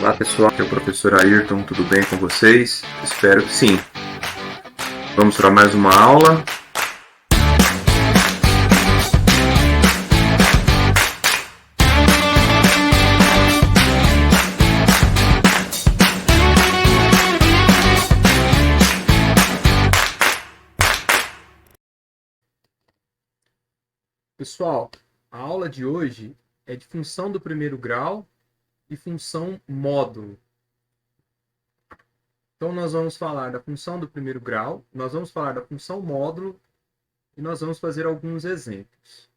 Olá pessoal, aqui é o professor Ayrton, tudo bem com vocês? Espero que sim. Vamos para mais uma aula. Pessoal, a aula de hoje é de função do primeiro grau e função módulo. Então, nós vamos falar da função do primeiro grau, nós vamos falar da função módulo e nós vamos fazer alguns exemplos.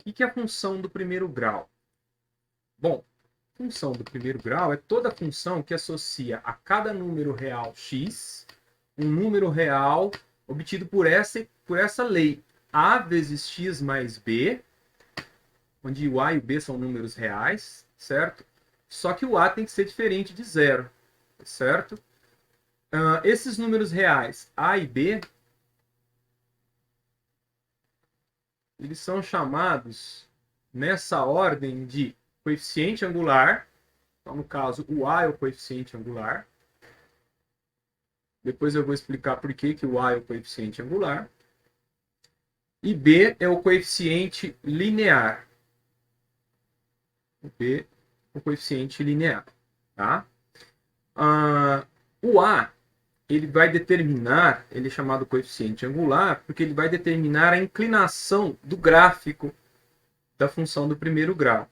O que é a função do primeiro grau? Bom, a função do primeiro grau é toda função que associa a cada número real x um número real obtido por essa lei a vezes x mais b, onde o a e o b são números reais, certo? Só que o a tem que ser diferente de zero, certo? Esses números reais a e b, eles são chamados nessa ordem de coeficiente angular. Então, no caso, o a é o coeficiente angular. Depois eu vou explicar por que o a é o coeficiente angular. E b é o coeficiente linear. O b é o coeficiente linear. Tá? O a, ele vai determinar, ele é chamado coeficiente angular, porque ele vai determinar a inclinação do gráfico da função do primeiro grau.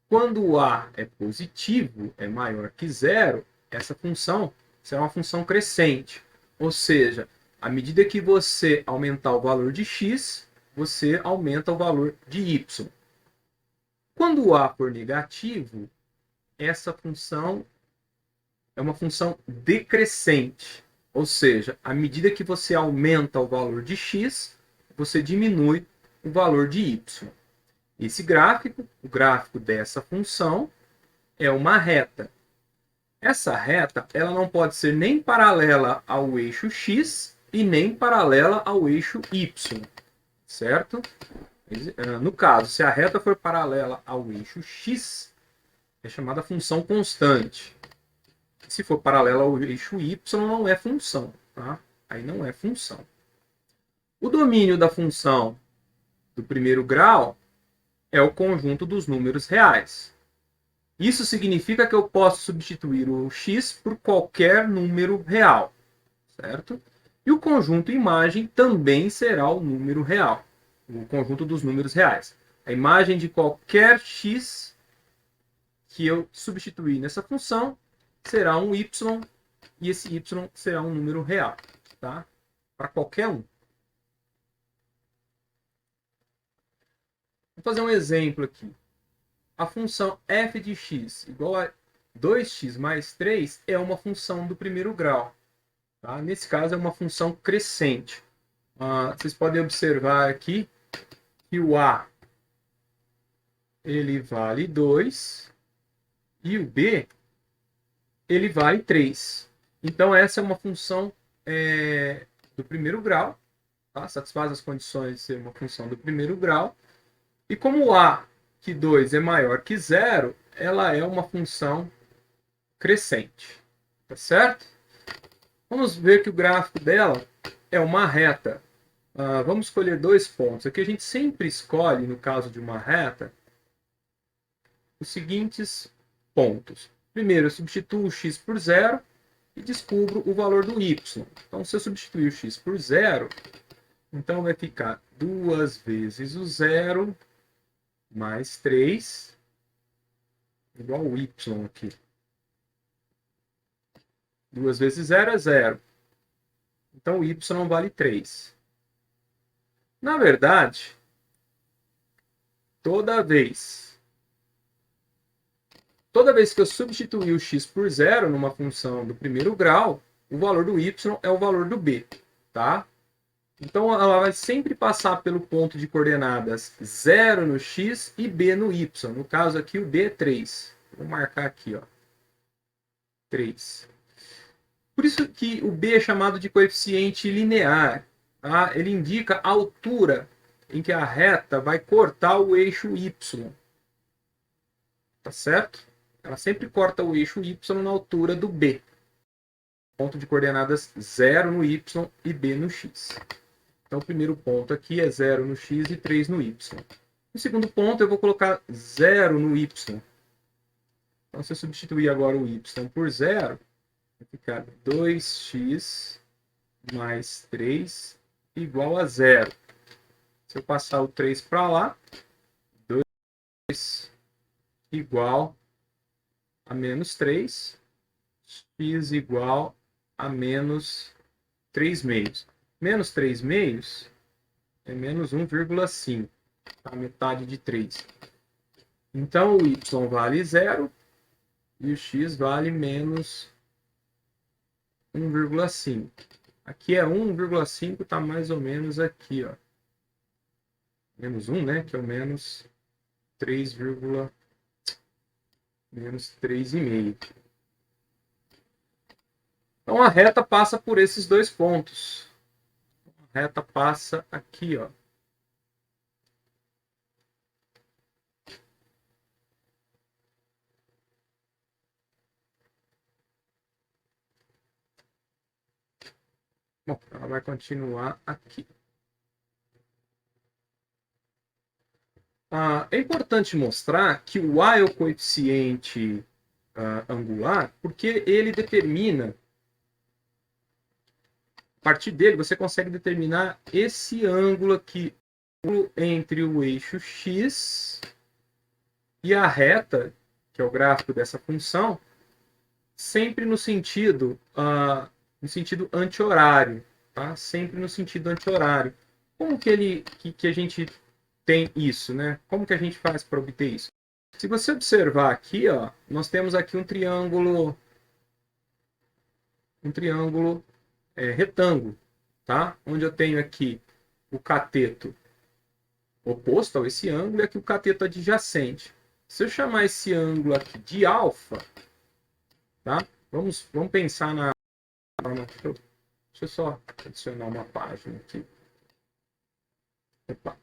Quando o a é positivo, é maior que zero, essa função será uma função crescente. Ou seja, à medida que você aumentar o valor de x, você aumenta o valor de y. Quando o a for negativo, essa função é uma função decrescente. Ou seja, à medida que você aumenta o valor de x, você diminui o valor de y. Esse gráfico, o gráfico dessa função, é uma reta. Essa reta, ela não pode ser nem paralela ao eixo x e nem paralela ao eixo y, certo? No caso, se a reta for paralela ao eixo x, é chamada função constante. Se for paralela ao eixo y, não é função, tá? Aí não é função. O domínio da função do primeiro grau é o conjunto dos números reais. Isso significa que eu posso substituir o x por qualquer número real, certo? E o conjunto imagem também será o número real, o conjunto dos números reais. A imagem de qualquer x que eu substituir nessa função será um y, e esse y será um número real, tá? Para qualquer um. Vou fazer um exemplo aqui. A função f de x igual a 2x mais 3 é uma função do primeiro grau. Tá? Nesse caso, é uma função crescente. Vocês podem observar aqui que o a ele vale 2 e o b ele vale 3. Então, essa é uma função do primeiro grau. Tá? Satisfaz as condições de ser uma função do primeiro grau. E como o a que 2 é maior que 0, ela é uma função crescente. Tá certo? Vamos ver que o gráfico dela é uma reta. Vamos escolher dois pontos. Aqui a gente sempre escolhe, no caso de uma reta, os seguintes pontos. Primeiro, eu substituo o x por 0 e descubro o valor do y. Então, se eu substituir o x por 0, então vai ficar 2 vezes o 0 mais 3, igual ao y aqui. 2 vezes 0 é 0. Então, o y vale 3. Na verdade, toda vez que eu substituir o x por 0 numa função do primeiro grau, o valor do y é o valor do b, tá? Então, ela vai sempre passar pelo ponto de coordenadas 0 no x e b no y. No caso aqui, o b é 3. Vou marcar aqui, ó, 3. Por isso que o b é chamado de coeficiente linear. Tá? Ele indica a altura em que a reta vai cortar o eixo y. Tá certo? ela sempre corta o eixo y na altura do B. Ponto de coordenadas 0 no y e b no x. Então, o primeiro ponto aqui é 0 no x e 3 no y. No segundo ponto, eu vou colocar 0 no y. Então, se eu substituir agora o y por 0, vai ficar 2x mais 3 igual a 0. Se eu passar o 3 para lá, 2 igual a menos 3, x igual a menos 3 meios. Menos 3 meios é menos 1,5, a metade de 3. Então, o y vale 0 e o x vale menos 1,5. Aqui é 1,5, está mais ou menos aqui, ó. Menos 1, né? Que é o menos 3, menos 3,5. Então, a reta passa por esses dois pontos. A reta passa aqui, ó. Bom, ela vai continuar aqui. É importante mostrar que o A é o coeficiente angular, porque ele determina, a partir dele você consegue determinar esse ângulo aqui, entre o eixo x e a reta, que é o gráfico dessa função, sempre no sentido anti-horário, tá? Sempre no sentido anti-horário. Como que a gente tem isso, né? Como que a gente faz para obter isso? Se você observar aqui, ó, nós temos aqui um triângulo retângulo, tá? Onde eu tenho aqui o cateto oposto a esse ângulo e aqui o cateto adjacente. Se eu chamar esse ângulo aqui de alfa, tá? Vamos pensar na forma. Deixa eu só adicionar uma página aqui. Opa.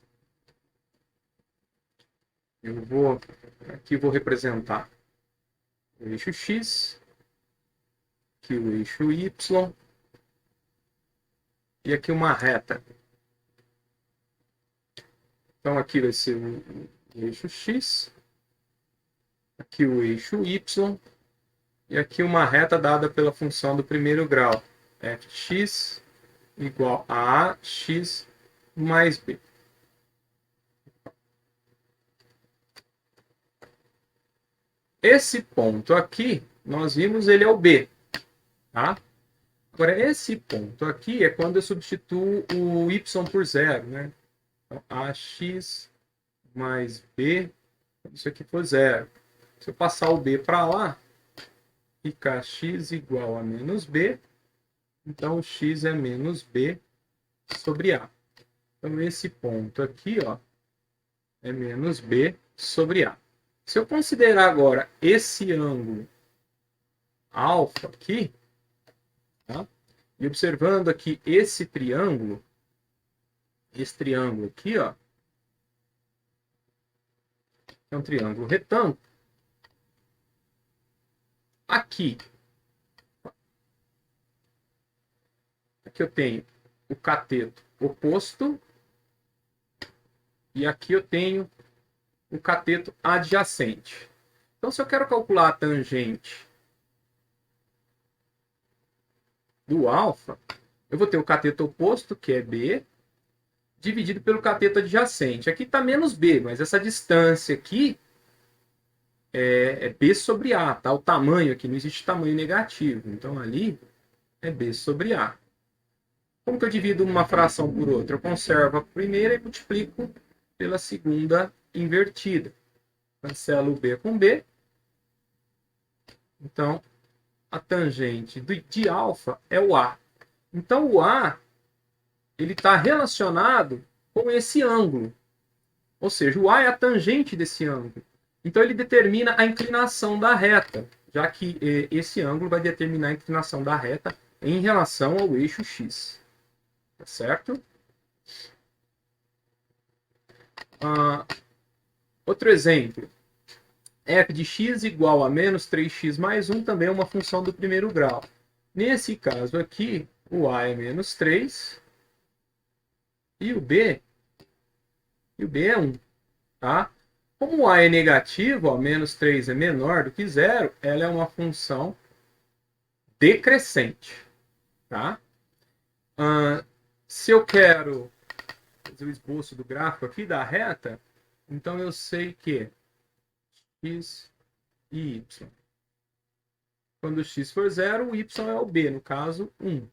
Eu vou representar o eixo x, aqui o eixo y e aqui uma reta. Então aqui vai ser o eixo x, aqui o eixo y e aqui uma reta dada pela função do primeiro grau, fx igual a ax mais b. Esse ponto aqui, nós vimos, ele é o B. Tá? Agora, esse ponto aqui é quando eu substituo o y por 0. Né? Então, ax mais b, isso aqui for 0. Se eu passar o b para lá, fica x igual a menos b. Então, o x é menos b sobre a. Então, esse ponto aqui, ó, é menos b sobre a. Se eu considerar agora esse ângulo alfa aqui, tá? E observando aqui esse triângulo aqui, ó, é um triângulo retângulo. Aqui eu tenho o cateto oposto e aqui eu tenho o cateto adjacente. Então, se eu quero calcular a tangente do alfa, eu vou ter o cateto oposto, que é B, dividido pelo cateto adjacente. Aqui está menos B, mas essa distância aqui é B sobre A, tá? O tamanho aqui, não existe tamanho negativo. Então, ali é B sobre A. Como que eu divido uma fração por outra? Eu conservo a primeira e multiplico pela segunda invertida. Cancelo B com B. Então, a tangente de alfa é o A. Então, o A ele está relacionado com esse ângulo. Ou seja, o A é a tangente desse ângulo. Então, ele determina a inclinação da reta, já que esse ângulo vai determinar a inclinação da reta em relação ao eixo x. Tá certo? Outro exemplo f de x igual a menos 3x mais 1 também é uma função do primeiro grau. Nesse caso aqui, o a é menos 3 e o b é 1. Tá? Como o a é negativo, ó, menos 3 é menor do que zero, ela é uma função decrescente. Tá? Se eu quero fazer o esboço do gráfico aqui da reta, então eu sei que x e y. Quando o x for 0, o y é o b, no caso 1.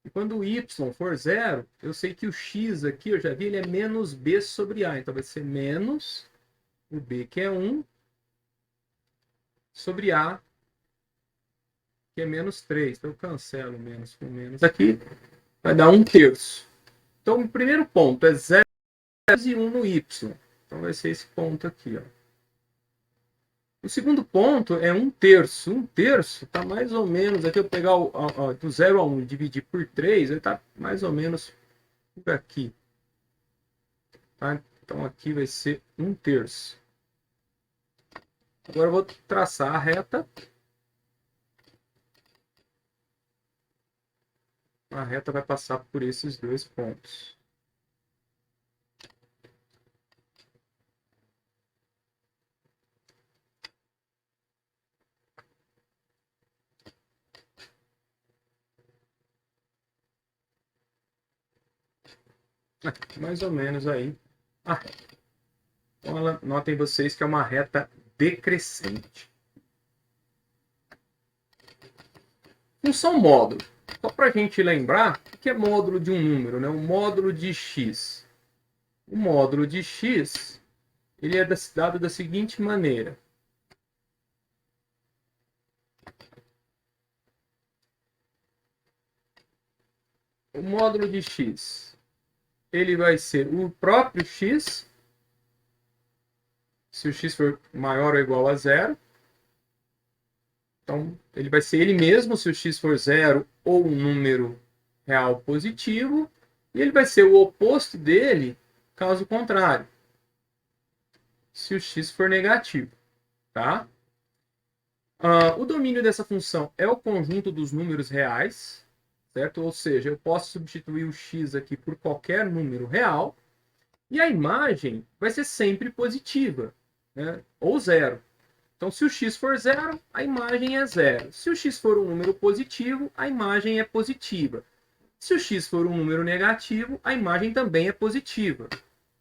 E quando o y for 0, eu sei que o x aqui, eu já vi, ele é menos b sobre a. Então vai ser menos o b, que é 1, sobre a, que é menos 3. Então eu cancelo menos com menos aqui, vai dar 1/3. Então o primeiro ponto é 0 e 1 no y. Então vai ser esse ponto aqui, ó. O segundo ponto é 1/3. 1/3 está mais ou menos, aqui eu pegar do 0 a 1 e dividir por 3, ele está mais ou menos por aqui. Tá? Então aqui vai ser 1/3. Agora eu vou traçar a reta. A reta vai passar por esses dois pontos. Mais ou menos aí a reta. Então, notem vocês que é uma reta decrescente. Função módulo. Só para a gente lembrar, o que é módulo de um número, né? O módulo de x. O módulo de x, ele é dado da seguinte maneira. O módulo de x, ele vai ser o próprio x, se o x for maior ou igual a 0. Então, ele vai ser ele mesmo se o x for 0 ou um número real positivo. E ele vai ser o oposto dele, caso contrário, se o x for negativo. Tá? O domínio dessa função é o conjunto dos números reais, certo? Ou seja, eu posso substituir o x aqui por qualquer número real. E a imagem vai ser sempre positiva, né? Ou zero. Então, se o x for 0, a imagem é 0. Se o x for um número positivo, a imagem é positiva. Se o x for um número negativo, a imagem também é positiva.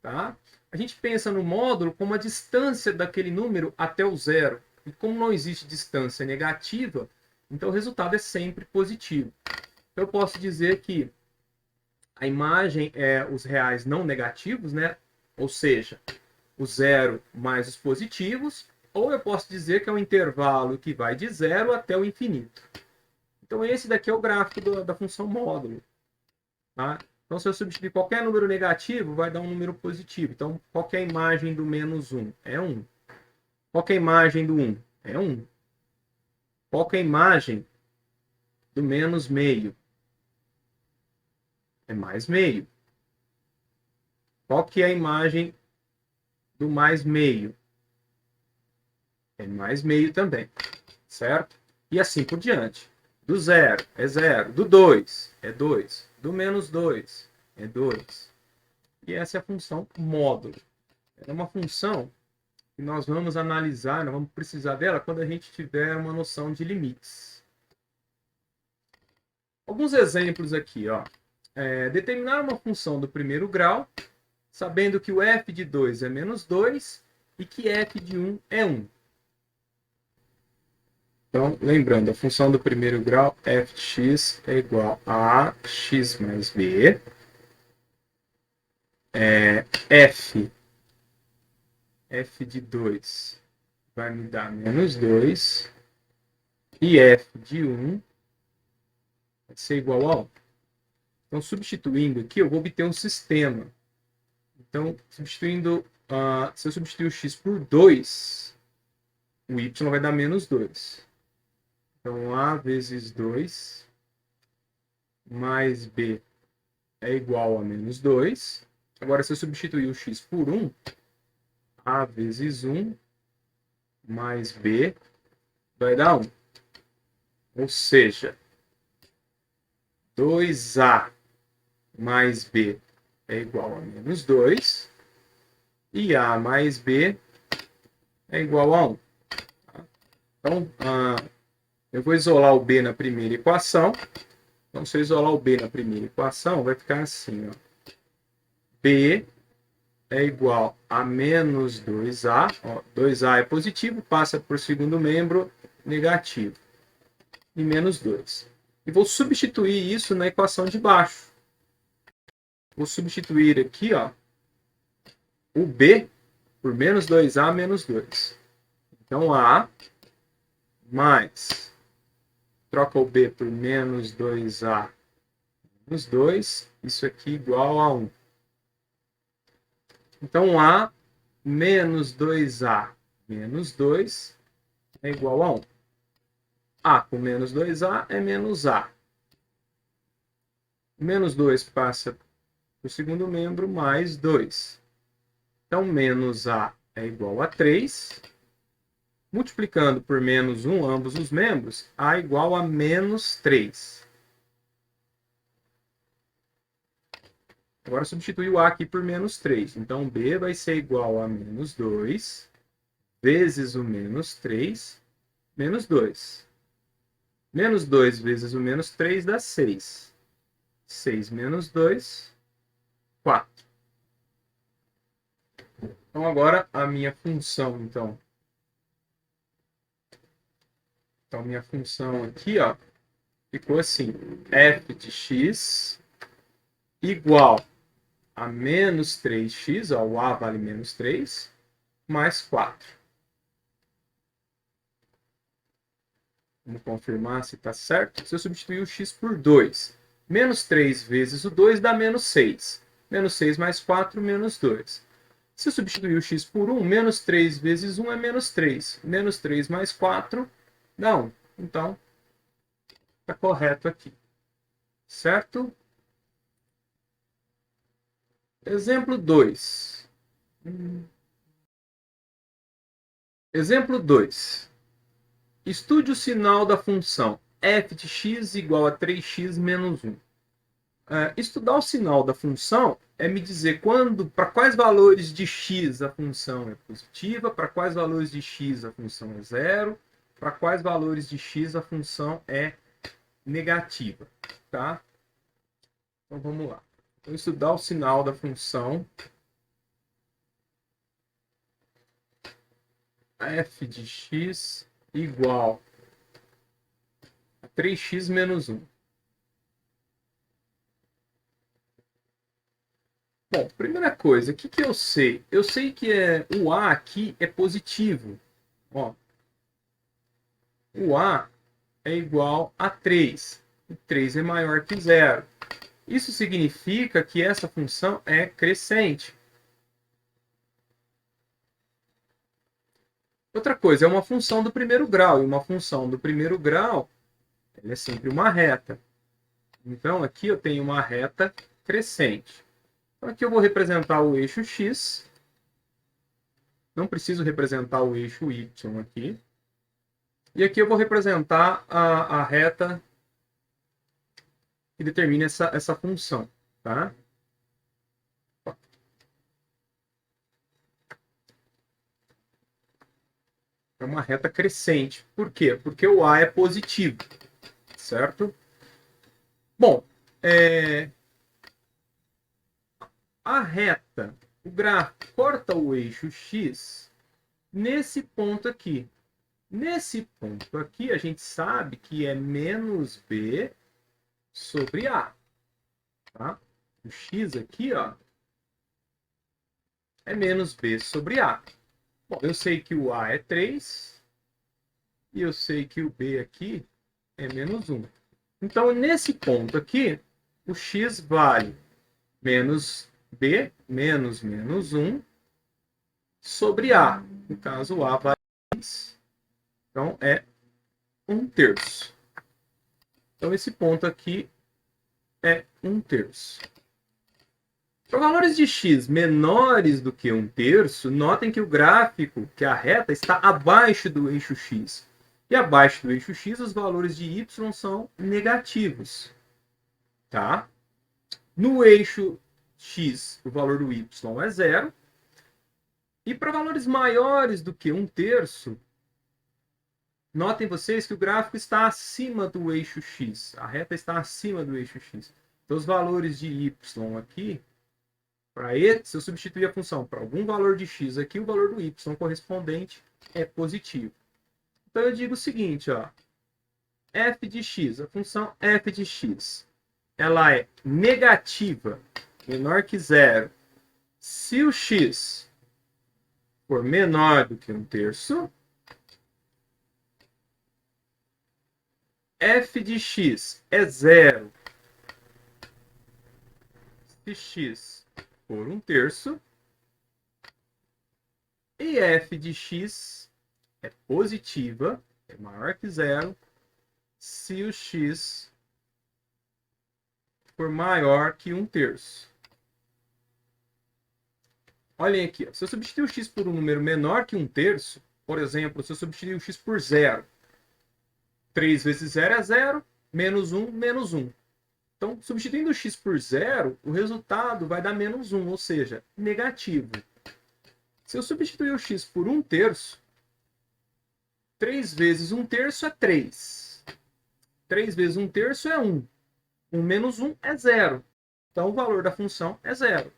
Tá? A gente pensa no módulo como a distância daquele número até o zero. E como não existe distância negativa, então o resultado é sempre positivo. Então, eu posso dizer que a imagem é os reais não negativos, né? Ou seja, o zero mais os positivos. Ou eu posso dizer que é um intervalo que vai de 0 até o infinito. Então, esse daqui é o gráfico da função módulo. Tá? Então, se eu substituir qualquer número negativo, vai dar um número positivo. Então, qual que é a imagem do menos 1? É 1. Qual que é a imagem do 1? É 1. Qual que é a imagem do menos meio? É mais meio. Qual que é a imagem do mais meio? É mais meio também, certo? E assim por diante. Do 0 é 0, do 2 é 2, do menos 2 é 2. E essa é a função módulo. É uma função que nós vamos analisar, nós vamos precisar dela quando a gente tiver uma noção de limites. Alguns exemplos aqui, ó. Determinar uma função do primeiro grau, sabendo que o f de 2 é menos 2 e que f de 1 é 1. Então, lembrando, a função do primeiro grau, f de x é igual a x mais b. F de 2 vai me dar menos 2. E f de 1 vai ser igual a 1. Então, substituindo aqui, eu vou obter um sistema. Então, substituindo, se eu substituir o x por 2, o y vai dar menos 2. Então, a vezes 2 mais b é igual a menos 2. Agora, se eu substituir o x por 1, a vezes 1 mais B vai dar 1. Ou seja, 2A mais B é igual a menos 2. E A mais B é igual a 1. Então, eu vou isolar o B na primeira equação. Então, se eu isolar o B na primeira equação, vai ficar assim, ó. B é igual a menos 2A. Ó, 2A é positivo, passa por segundo membro, negativo. E menos 2. E vou substituir isso na equação de baixo. Vou substituir aqui, ó, o B por menos 2A menos 2. Então, A mais, troca o B por menos 2A menos 2, isso aqui igual a 1. Então, A menos 2A menos 2 é igual a 1. A com menos 2A é menos A. Menos 2 passa para o segundo membro, mais 2. Então, menos A é igual a 3. Multiplicando por menos 1 ambos os membros, A é igual a menos 3. Agora substitui o A aqui por menos 3. Então, B vai ser igual a menos 2 vezes o menos 3, menos 2. Menos 2 vezes o menos 3 dá 6. 6 menos 2, 4. Então, agora a minha função, então, minha função aqui, ó, ficou assim, f de x igual a menos 3x, ó, o a vale menos 3, mais 4. Vamos confirmar se está certo. Se eu substituir o x por 2, menos 3 vezes o 2 dá menos 6. Menos 6 mais 4, menos 2. Se eu substituir o x por 1, menos 3 vezes 1 é menos 3. Menos 3 mais 4 dá 1. Então, está correto aqui. Certo? Exemplo 2. Exemplo 2. Estude o sinal da função f de x igual a 3x menos 1. Estudar o sinal da função é me dizer para quais valores de x a função é positiva, para quais valores de x a função é zero, para quais valores de x a função é negativa. Tá? Então vamos lá. Vou estudar o sinal da função f de x igual a 3x menos 1. Bom, primeira coisa, o que eu sei? Eu sei que o A aqui é positivo. Ó, o A é igual a 3. E 3 é maior que 0. Isso significa que essa função é crescente. Outra coisa, é uma função do primeiro grau. E uma função do primeiro grau ela é sempre uma reta. Então, aqui eu tenho uma reta crescente. Então, aqui eu vou representar o eixo x. Não preciso representar o eixo y aqui. E aqui eu vou representar a reta que determina essa função. Tá? É uma reta crescente. Por quê? Porque o A é positivo. Certo? Bom, a reta, o gráfico, corta o eixo x nesse ponto aqui. Nesse ponto aqui, a gente sabe que é menos b sobre a. Tá? O x aqui, ó, é menos b sobre a. Bom, eu sei que o a é 3 e eu sei que o b aqui é menos 1. Então, nesse ponto aqui, o x vale menos b, menos 1, sobre a. No caso, o a vale 3. Então, é 1/3. Então, esse ponto aqui é 1/3. Para valores de x menores do que 1/3, notem que o gráfico, que a reta, está abaixo do eixo x. E abaixo do eixo x, os valores de y são negativos. Tá? No eixo x, o valor do y é 0. E para valores maiores do que 1/3, notem vocês que o gráfico está acima do eixo x. A reta está acima do eixo x. Então, os valores de y aqui, se eu substituir a função para algum valor de x aqui, o valor do y correspondente é positivo. Então, eu digo o seguinte, ó, f de x, a função f de x, ela é negativa, menor que 0, se o x for menor do que 1/3, f de x é 0 se x for 1/3, e f de x é positiva, é maior que 0, se o x for maior que 1/3. Olhem aqui, ó. Se eu substituir o x por um número menor que 1/3, por exemplo, se eu substituir o x por 0, 3 vezes 0 é 0, menos 1, menos 1. Então, substituindo o x por 0, o resultado vai dar menos 1, ou seja, negativo. Se eu substituir o x por 1/3, 3 vezes 1/3 é 3. 3 vezes 1/3 é 1. 1 menos 1 é 0. Então, o valor da função é 0.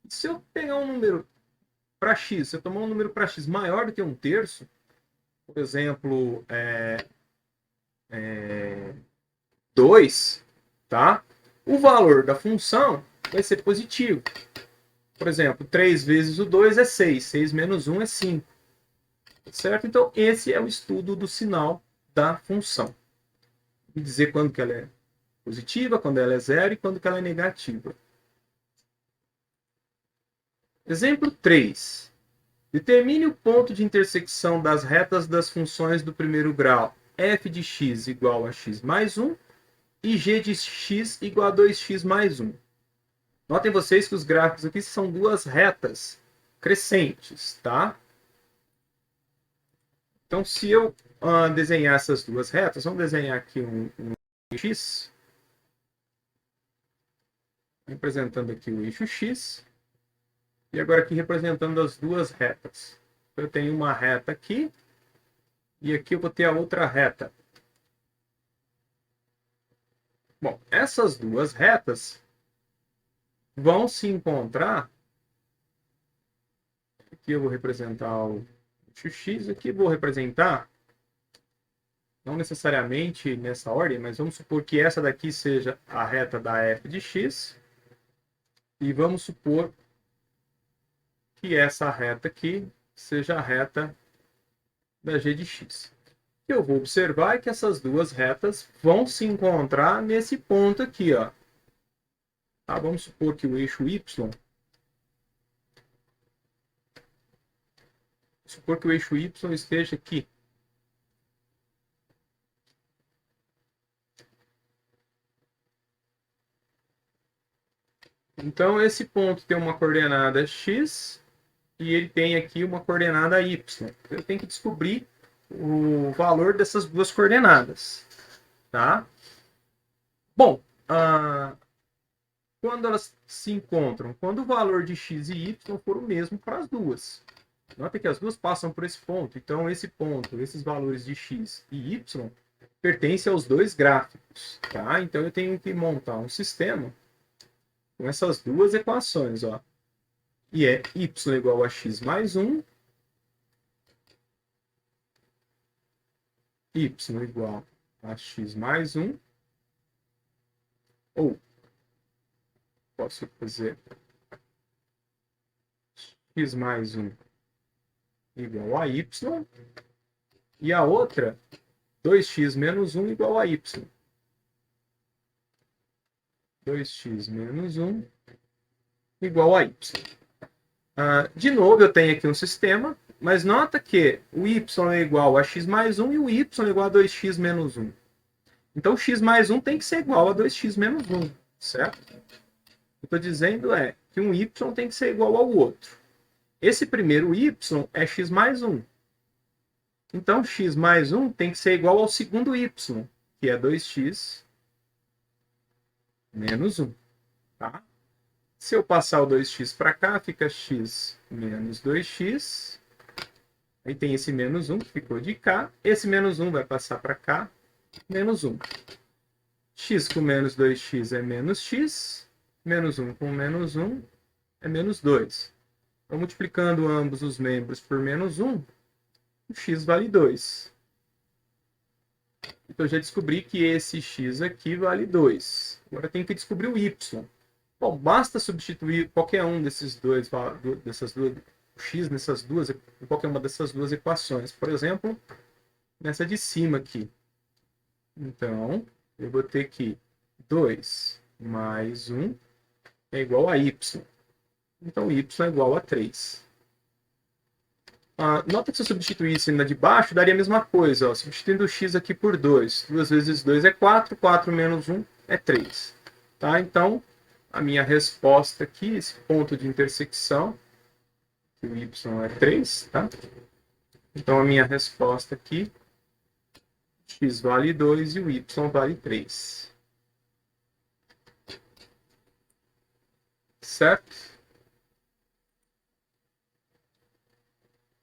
Se eu pegar um número para x, se eu tomar um número para x maior do que 1/3, por exemplo, 2, tá? O valor da função vai ser positivo. Por exemplo, 3 vezes o 2 é 6. 6 menos 1 é 5. Certo? Então, esse é o estudo do sinal da função. E dizer quando que ela é positiva, quando ela é 0 e quando que ela é negativa. Exemplo 3. Determine o ponto de intersecção das retas das funções do primeiro grau f de x igual a x mais 1 e g de x igual a 2x mais 1. Notem vocês que os gráficos aqui são duas retas crescentes, tá? Então, se eu desenhar essas duas retas, vamos desenhar aqui um x, representando aqui o eixo x, e agora aqui representando as duas retas. Eu tenho uma reta aqui, e aqui eu vou ter a outra reta. Bom, essas duas retas vão se encontrar. Aqui eu vou representar o eixo x, aqui eu vou representar, não necessariamente nessa ordem, mas vamos supor que essa daqui seja a reta da f de x, e vamos supor que essa reta aqui seja a reta da g de x. Eu vou observar que essas duas retas vão se encontrar nesse ponto aqui, ó. Tá, vamos supor que o eixo y, esteja aqui. Então, esse ponto tem uma coordenada x e ele tem aqui uma coordenada y. Eu tenho que descobrir o valor dessas duas coordenadas, tá? Bom, quando elas se encontram, quando o valor de x e y for o mesmo para as duas. Nota que as duas passam por esse ponto. Então, esse ponto, esses valores de x e y, pertencem aos dois gráficos, tá? Então, eu tenho que montar um sistema com essas duas equações, ó. E é y igual a x mais 1, y igual a x mais 1, ou posso fazer x mais 1 igual a y, e a outra, 2x menos 1 igual a y. 2x menos 1 igual a y. De novo, eu tenho aqui um sistema, mas nota que o y é igual a x mais 1 e o y é igual a 2x menos 1. Então, x mais 1 tem que ser igual a 2x menos 1, certo? O que eu estou dizendo é que um y tem que ser igual ao outro. Esse primeiro y é x mais 1. Então, x mais 1 tem que ser igual ao segundo y, que é 2x menos 1. Tá? Se eu passar o 2x para cá, fica x menos 2x. Aí tem esse menos 1 que ficou de cá. Esse menos 1 vai passar para cá, menos 1. X com menos 2x é menos x. Menos 1 com menos 1 é menos 2. Então, multiplicando ambos os membros por menos 1, o x vale 2. Então, eu já descobri que esse x aqui vale 2. Agora, tem que descobrir o y. Bom, basta substituir qualquer um desses dois, o x nessas duas, qualquer uma dessas duas equações. Por exemplo, nessa de cima aqui. Então, eu vou ter que 2 mais 1 é igual a y. Então, y é igual a 3. Nota que se eu substituísse na de baixo, daria a mesma coisa. Ó, substituindo o x aqui por 2. 2 vezes 2 é 4. 4 menos 1 é 3. Tá? Então, a minha resposta aqui, esse ponto de intersecção, o y é 3. Tá? Então, a minha resposta aqui, x vale 2 e o y vale 3. Certo?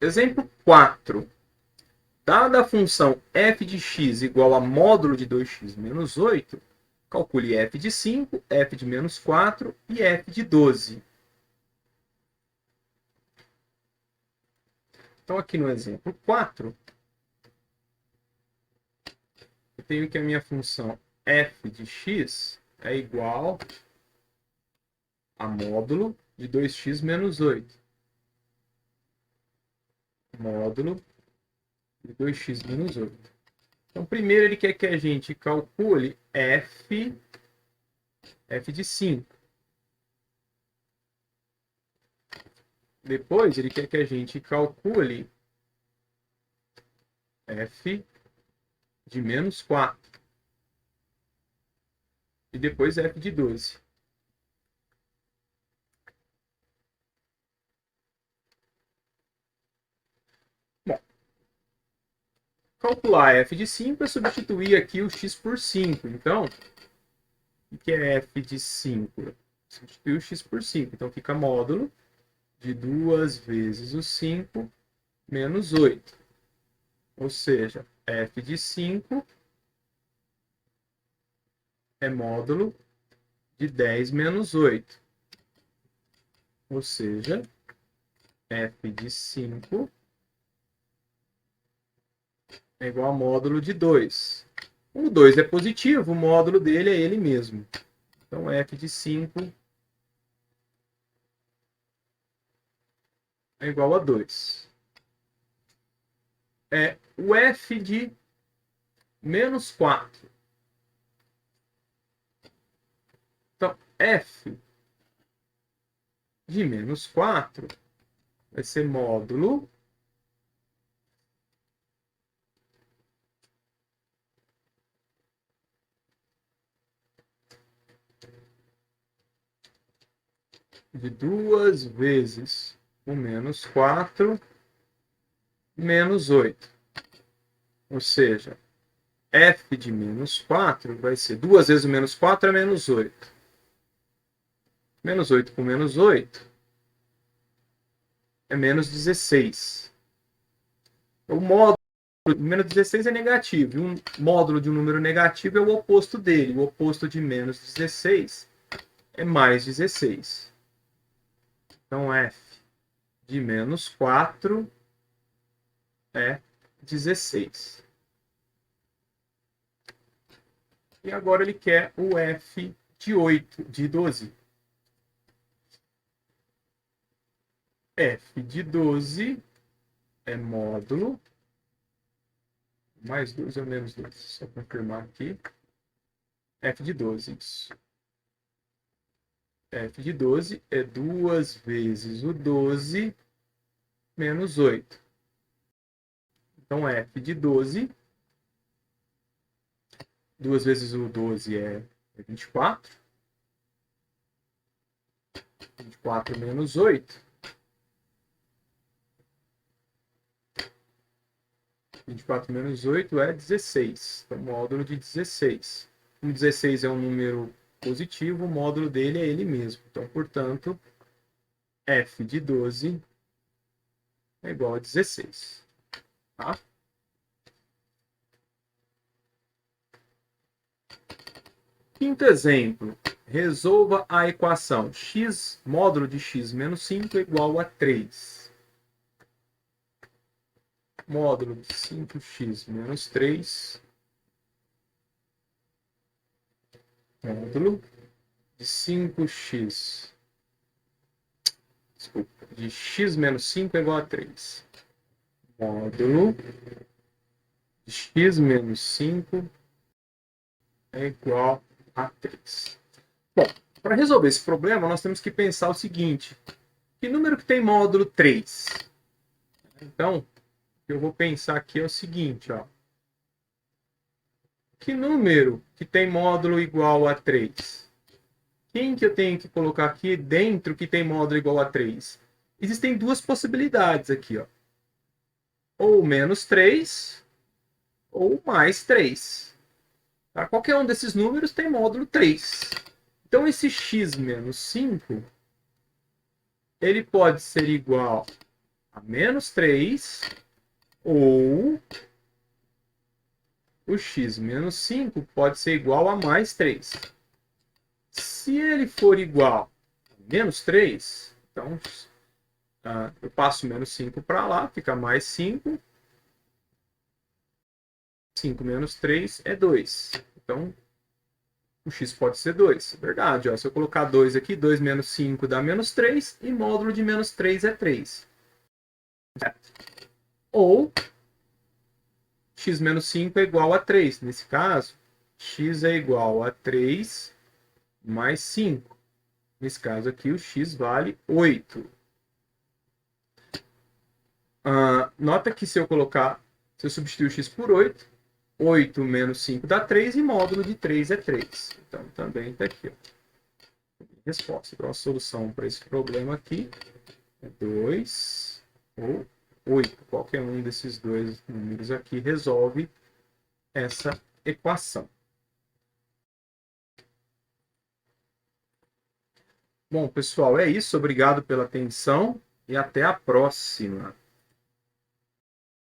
Exemplo 4. Dada a função f de x igual a módulo de 2x menos 8, calcule f de 5, f de menos 4 e f de 12. Então, aqui no exemplo 4, eu tenho que a minha função f de x é igual a módulo de 2x menos 8. Módulo de 2x menos 8. Então, primeiro ele quer que a gente calcule f de 5. Depois, ele quer que a gente calcule f de menos 4. E depois f de 12. Calcular f de 5 é substituir aqui o x por 5. Então, o que é f de 5? Substituir o x por 5. Então, fica módulo de 2 vezes o 5 menos 8. Ou seja, f de 5 é módulo de 10 menos 8. Ou seja, f de 5 é igual a módulo de 2. O 2 é positivo, o módulo dele é ele mesmo. Então, f de 5 é igual a 2. O f de menos 4. Então, f de menos 4 vai ser módulo de 2 vezes o menos 4 menos 8. Ou seja, f de menos 4 vai ser 2 vezes o menos 4 é menos 8. Menos 8 com menos 8 é menos 16. O módulo de menos 16 é negativo. E um módulo de um número negativo é o oposto dele. O oposto de menos 16 é mais 16. Então, f de menos 4 é 16. E agora ele quer o f de 12. F de 12 é módulo mais 12 ou menos 12. Só confirmar aqui. F de 12, isso. F de 12 é 2 vezes o 12 menos 8. Então, f de 12, 2 vezes o 12 é 24. 24 menos 8. 24 menos 8 é 16. Então, módulo de 16. Como 16 é um número positivo, o módulo dele é ele mesmo. Então, portanto, f de 12 é igual a 16. Tá? Quinto exemplo. Resolva a equação x módulo de x menos 5 é igual a 3. Módulo de 5x menos 3. Módulo de 5x. Desculpa. De x menos 5 é igual a 3. Módulo de x menos 5 é igual a 3. Bom, para resolver esse problema, nós temos que pensar o seguinte. Que número que tem módulo 3? Então, o que eu vou pensar aqui é o seguinte, ó. Que número que tem módulo igual a 3? Quem que eu tenho que colocar aqui dentro que tem módulo igual a 3? Existem duas possibilidades aqui, ó. Ou menos 3, ou mais 3. Tá? Qualquer um desses números tem módulo 3. Então, esse x menos 5, ele pode ser igual a menos 3, ou o x menos 5 pode ser igual a mais 3. Se ele for igual a menos 3, então eu passo menos 5 para lá, fica mais 5. 5 menos 3 é 2. Então, o x pode ser 2. Verdade, ó. Se eu colocar 2 aqui, 2 menos 5 dá menos 3, e módulo de menos 3 é 3. Ou x menos 5 é igual a 3. Nesse caso, x é igual a 3 mais 5. Nesse caso aqui, o x vale 8. Nota que se eu substituir o x por 8, 8 menos 5 dá 3 e módulo de 3 é 3. Então, também está aqui. Ó. Resposta. Então, a solução para esse problema aqui é 2 ou 8. Qualquer um desses dois números aqui resolve essa equação. Bom, pessoal, é isso. Obrigado pela atenção e até a próxima.